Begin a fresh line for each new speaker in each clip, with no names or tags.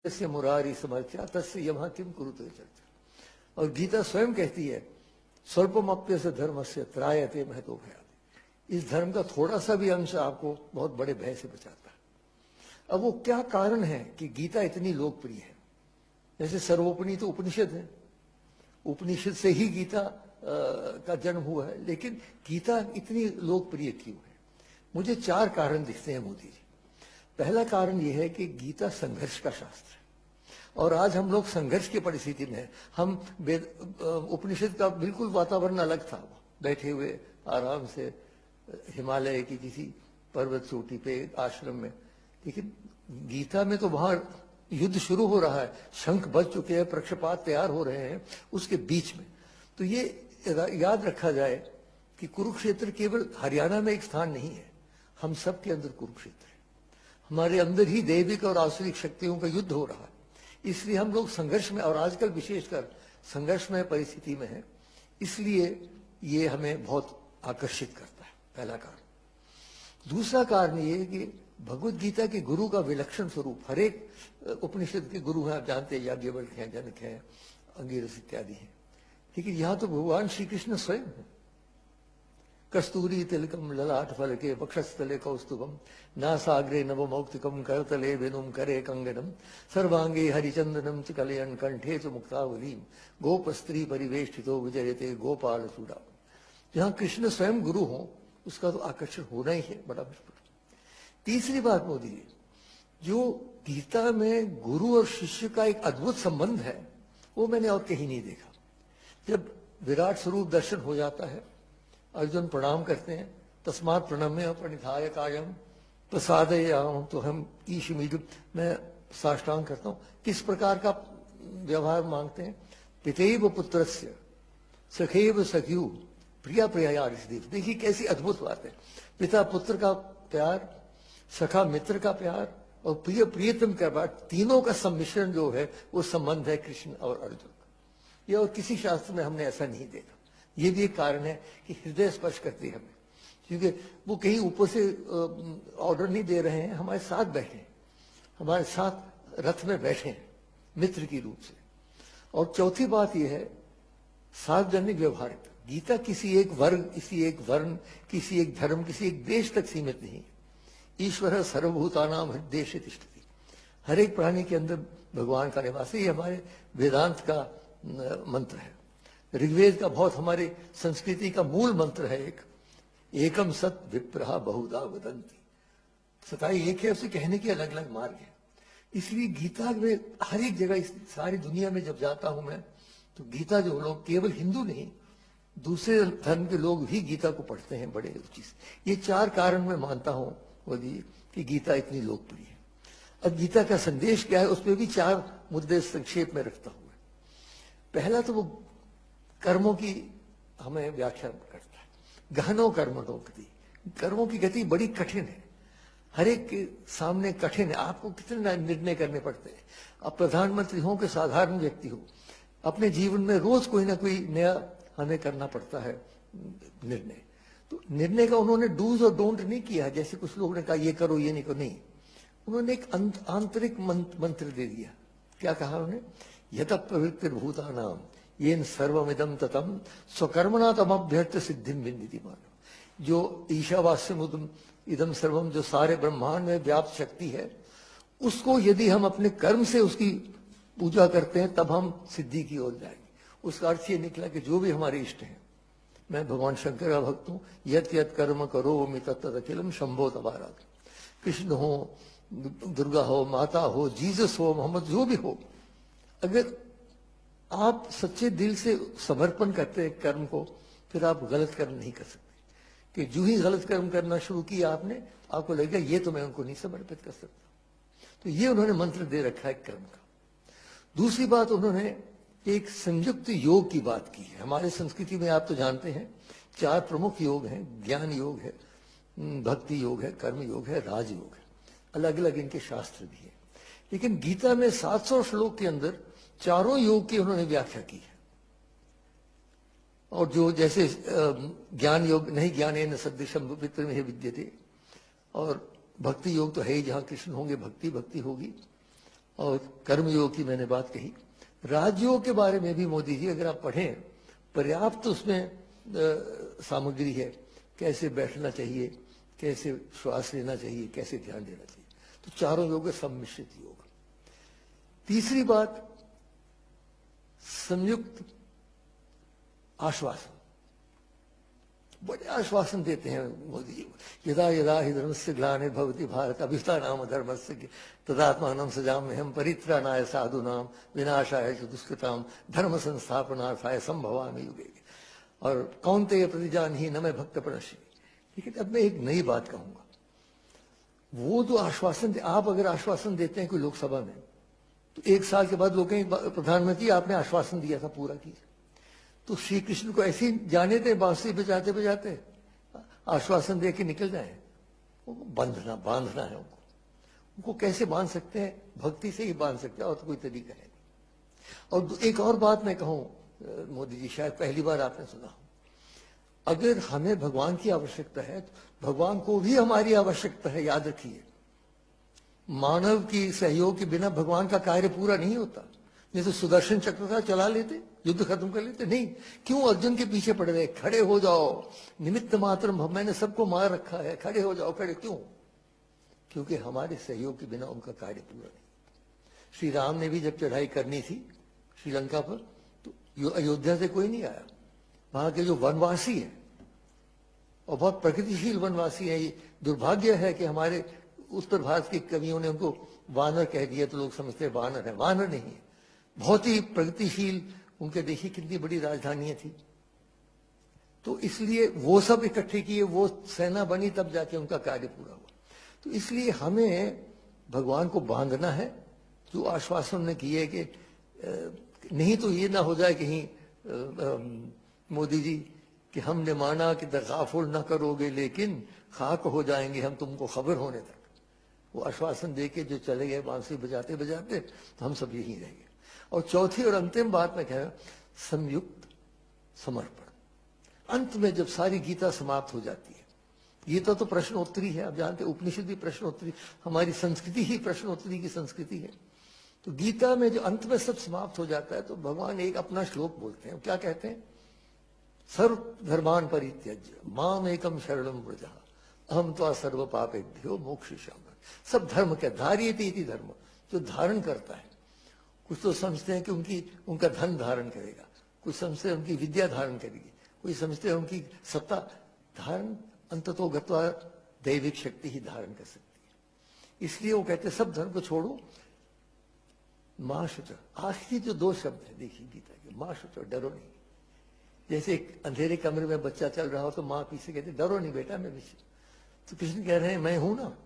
तस्य मुरारी समर्थ्या तस्य यमः किम कुरुते चर्चा। और गीता स्वयं कहती है स्वल्पमप्यस्य धर्मस्य त्रायते महतो भयात्। इस धर्म का थोड़ा सा भी अंश आपको बहुत बड़े भय से बचाता है। अब वो क्या कारण है कि गीता इतनी लोकप्रिय है? जैसे सर्वोपनिषद तो उपनिषद है, उपनिषद से ही गीता का जन्म हुआ है, लेकिन गीता इतनी लोकप्रिय क्यों है? मुझे 4 कारण दिखते हैं मोदी जी। पहला कारण यह है कि गीता संघर्ष का शास्त्र है और आज हम लोग संघर्ष की परिस्थिति में हैं। हम उपनिषद का बिल्कुल वातावरण अलग था, बैठे हुए आराम से हिमालय की किसी पर्वत चोटी पे आश्रम में, लेकिन गीता में तो वहां युद्ध शुरू हो रहा है, शंख बज चुके हैं, पक्षपात तैयार हो रहे हैं उसके बीच में। तो ये याद रखा जाए कि कुरुक्षेत्र केवल हरियाणा में एक स्थान नहीं है, हम सब के अंदर कुरुक्षेत्र है। हमारे अंदर ही दैविक और आसुरिक शक्तियों का युद्ध हो रहा है, इसलिए हम लोग संघर्ष में, और आजकल विशेषकर संघर्ष में परिस्थिति में है, इसलिए ये हमें बहुत आकर्षित करता है, पहला कारण। दूसरा कारण ये है कि भगवत गीता के गुरु का विलक्षण स्वरूप, हर एक उपनिषद के गुरु हैं, आप जानते हैं, याज्ञवल्क्य हैं, जनक हैं, अंगिरस इत्यादि हैं, लेकिन यहां तो भगवान श्री कृष्ण स्वयं है। कस्तूरी तिलकम ललाट फलके वक्षस्थले कौस्तुभम नासाग्रे नवमौक्तिकम करतले वेनुम करे कंगनम सर्वांगे हरिचंदनम च कलयन कंठे च मुक्तावलीम गोप स्त्री परिवेष्टितो विजयते गोपाल चूड़ा। जहां कृष्ण स्वयं गुरु हो उसका तो आकर्षण होना ही है, बड़ा मुश्किल। तीसरी बात मोदी जी, जो गीता में गुरु और शिष्य का एक अद्भुत संबंध है वो मैंने और कहीं नहीं देखा। जब विराट स्वरूप दर्शन हो जाता है, अर्जुन प्रणाम करते हैं, तस्मात् प्रणम्य प्रणिधाय कायम प्रसादयाम, तो हम ईशमीड, मैं साष्टांग करता हूं। किस प्रकार का व्यवहार मांगते हैं? पितेव पुत्रस्य सखेव सख्यु प्रिया प्रिया ऋषिदेव। देखिए कैसी अद्भुत बात है, पिता पुत्र का प्यार, सखा मित्र का प्यार और प्रिय प्रियतम का प्यार, तीनों का सम्मिश्रण जो है वो संबंध है कृष्ण और अर्जुन का। ये और किसी शास्त्र में हमने ऐसा नहीं देखा। ये भी एक कारण है कि हृदय स्पर्श करती है हमें, क्योंकि वो कहीं ऊपर से ऑर्डर नहीं दे रहे हैं, हमारे साथ बैठे हैं, हमारे साथ रथ में बैठे हैं मित्र की रूप से। और चौथी बात यह है सार्वजनिक व्यवहारिक। गीता किसी एक वर्ग, किसी एक वर्ण, किसी एक धर्म, किसी एक देश तक सीमित नहीं। ईश्वर सर्वभूतानां हृदयेषु तिष्ठति, हर एक प्राणी के अंदर भगवान का निवास है। ये हमारे वेदांत का मंत्र है, ऋग्वेद का बहुत हमारे संस्कृति का मूल मंत्र है। एकम सत विप्रहा बहुधा वदंती, सताई एक है, उसे कहने के अलग अलग मार्ग है। इसलिए गीता में हर एक जगह, इस सारी दुनिया में जब जाता हूं मैं, तो गीता जो लोग, केवल हिंदू नहीं, दूसरे धर्म के लोग भी गीता को पढ़ते हैं बड़े रुचि से। ये 4 कारण मैं मानता हूं मोदी कि गीता इतनी लोकप्रिय है। अब गीता का संदेश क्या है, उसमें भी 4 मुद्दे संक्षेप में रखता हूं। पहला तो वो कर्मों की हमें व्याख्या करता है। गहनो कर्मणो गति, कर्मों की गति बड़ी कठिन है, हर एक के सामने कठिन है। आपको कितने निर्णय करने पड़ते हैं। अब प्रधानमंत्री हो कि साधारण व्यक्ति हो, अपने जीवन में रोज कोई ना कोई नया हमें करना पड़ता है निर्णय। तो निर्णय का उन्होंने डूज और डोंट नहीं किया, जैसे कुछ लोगों ने कहा ये करो ये नहीं करो, नहीं। उन्होंने एक आंतरिक मंत्र दे दिया। क्या कहा उन्होंने? यत प्रवृत्तिर्भूतानां येन सर्वमिदं ततं स्वकर्मणा तमभ्यर्थ सिद्धिं विन्दति मानव। जो ईशावास्यमुदं इदं सर्वम, जो सारे ब्रह्मांड में व्याप्त शक्ति है, उसको यदि हम अपने कर्म से उसकी पूजा करते हैं तब हम सिद्धि की ओर जाएंगे। उसका अर्थ ये निकला कि जो भी हमारे इष्ट हैं, मैं भगवान शंकर का भक्त हूं, यत यत कर्म करोमि तत् तत् अखिलम शंभो तबारा। कृष्ण हो, दुर्गा हो, माता हो, जीसस हो, मोहम्मद, जो भी हो, अगर आप सच्चे दिल से समर्पण करते हैं कर्म को, फिर आप गलत कर्म नहीं कर सकते। कि जो ही गलत कर्म करना शुरू किया आपने, आपको लगेगा ये तो मैं उनको नहीं समर्पित कर सकता। तो ये उन्होंने मंत्र दे रखा है कर्म का। दूसरी बात, उन्होंने एक संयुक्त योग की बात की है। हमारे संस्कृति में आप तो जानते हैं 4 प्रमुख योग हैं, ज्ञान योग है, भक्ति योग है, कर्म योग है, राजयोग है। अलग अलग इनके शास्त्र भी है, लेकिन गीता में 700 श्लोक के अंदर चारों योग की उन्होंने व्याख्या की है। और जो जैसे ज्ञान योग नहीं ज्ञानेन सदृशम विप्र में विद्यते, और भक्ति योग तो है ही, जहां कृष्ण होंगे भक्ति भक्ति होगी, और कर्मयोग की मैंने बात कही। राजयोग के बारे में भी मोदी जी अगर आप पढ़ें, पर्याप्त उसमें सामग्री है, कैसे बैठना चाहिए, कैसे श्वास लेना चाहिए, कैसे ध्यान देना चाहिए। तो चारों योग सम्मिश्रित योग। तीसरी बात, संयुक्त आश्वासन। बड़े आश्वासन देते हैं मोदी जी। यदा यदा हि धर्मस्य ग्लानिर्भवति भारत अभ्युत्थानाय धर्मस्य तदात्मानं सृजाम्यहं परित्राणाय साधूनां विनाशाय च दुष्कृतां धर्म संस्थापनार्थाय संभवामि युगे। और कौन्तेय प्रतिजानीहि न मे भक्त प्रणश्यति। लेकिन अब मैं एक नई बात कहूंगा। वो जो आश्वासन, आप अगर आश्वासन देते हैं कोई लोकसभा में, तो 1 साल के बाद लोग कहेंगे प्रधानमंत्री आपने आश्वासन दिया था, पूरा कीजिए। तो श्री कृष्ण को ऐसे ही जाने थे, बांसुरी बजाते बजाते आश्वासन दे के निकल जाए। बांधना है उनको कैसे बांध सकते हैं? भक्ति से ही बांध सकते हैं, और तो कोई तरीका है नहीं। और एक और बात मैं कहूं, मोदी जी शायद पहली बार आपने सुना हो, अगर हमें भगवान की आवश्यकता है तो भगवान को भी हमारी आवश्यकता है, याद रखिए। मानव की सहयोग के बिना भगवान का कार्य पूरा नहीं होता। नहीं तो सुदर्शन चक्र का चला लेते, युद्ध खत्म कर लेते। नहीं, क्यों अर्जुन के पीछे पड़ रहे? खड़े हो जाओ, निमित्त मात्र, मैंने सबको मार रखा है, खड़े हो जाओ। खड़े क्यों? क्योंकि हमारे सहयोग के बिना उनका कार्य पूरा नहीं। श्री राम ने भी जब चढ़ाई करनी थी श्रीलंका पर, तो अयोध्या से कोई नहीं आया। वहां के जो वनवासी है, और बहुत प्रगतिशील वनवासी है, ये दुर्भाग्य है कि हमारे उत्तर भारत के कवियों ने उनको वानर कह दिया, तो लोग समझते हैं वानर है। वानर नहीं है, बहुत ही प्रगतिशील। उनके देखिए कितनी बड़ी राजधानियां थी। तो इसलिए वो सब इकट्ठे किए, वो सेना बनी, तब जाके उनका कार्य पूरा हुआ। तो इसलिए हमें भगवान को बांधना है, जो आश्वासन ने किए कि नहीं तो ये ना हो जाए कहीं मोदी जी कि हमने माना कि तगाफुल ना करोगे, लेकिन खाक हो जाएंगे हम तुमको खबर होने तक। वो आश्वासन देके जो चले गए बांसुरी बजाते बजाते, तो हम सब यहीं रह गए। और चौथी और अंतिम बात मैं कह रहा हूं, संयुक्त समर्पण। अंत में जब सारी गीता समाप्त हो जाती है, गीता तो प्रश्नोत्तरी है, आप जानते हैं, उपनिषद भी प्रश्नोत्तरी, हमारी संस्कृति ही प्रश्नोत्तरी की संस्कृति है। तो गीता में जो अंत में सब समाप्त हो जाता है, तो भगवान एक अपना श्लोक बोलते हैं। क्या कहते हैं? सर्व धर्मान परित्यज्य माम एकम शरणम व्रज अहम त्वा सर्व पापेभ्यो मोक्षयिष्यामि। सब धर्म क्या? धार्यते इति धर्म, जो धारण करता है। कुछ तो समझते हैं कि उनका धन धारण करेगा, कुछ समझते हैं उनकी विद्या धारण करेगी, कोई समझते हैं उनकी सत्ता धारण, अंततो गत्वा दैविक शक्ति ही धारण कर सकती है। इसलिए वो कहते हैं सब धर्म को छोड़ो, मां शुच। आखिरी जो 2 शब्द है देखिए गीता के, मां शुच, डरो नहीं। जैसे एक अंधेरे कमरे में बच्चा चल रहा हो तो मां पीछे कहते डरो नहीं बेटा, मैं पीछे। तो कृष्ण कह रहे हैं मैं हूं ना।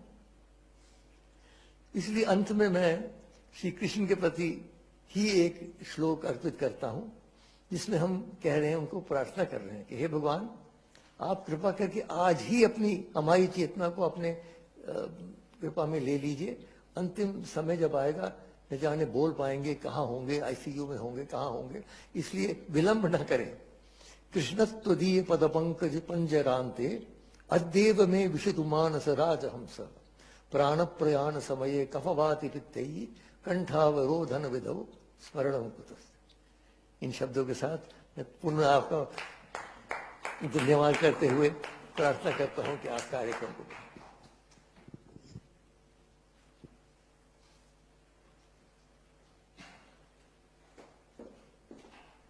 इसलिए अंत में मैं श्री कृष्ण के प्रति ही एक श्लोक अर्पित करता हूं, जिसमें हम कह रहे हैं, उनको प्रार्थना कर रहे हैं कि हे भगवान, आप कृपा करके आज ही हमारी चेतना को अपने कृपा में ले लीजिए। अंतिम समय जब आएगा, न जाने बोल पाएंगे, कहाँ होंगे, आईसीयू में होंगे, कहाँ होंगे, इसलिए विलंब न करें। कृष्णत्वदीय पद पंकज पंजरांते अद्येव में विशितु मानस राजहंस प्राण प्रयाण समये कफवाति पित्तैः कंठावरोधन विधौ स्मरणं कुतस्ते। इन शब्दों के साथ मैं पुनः आपका धन्यवाद करते हुए प्रार्थना करता हूं कि आप कार्यक्रम को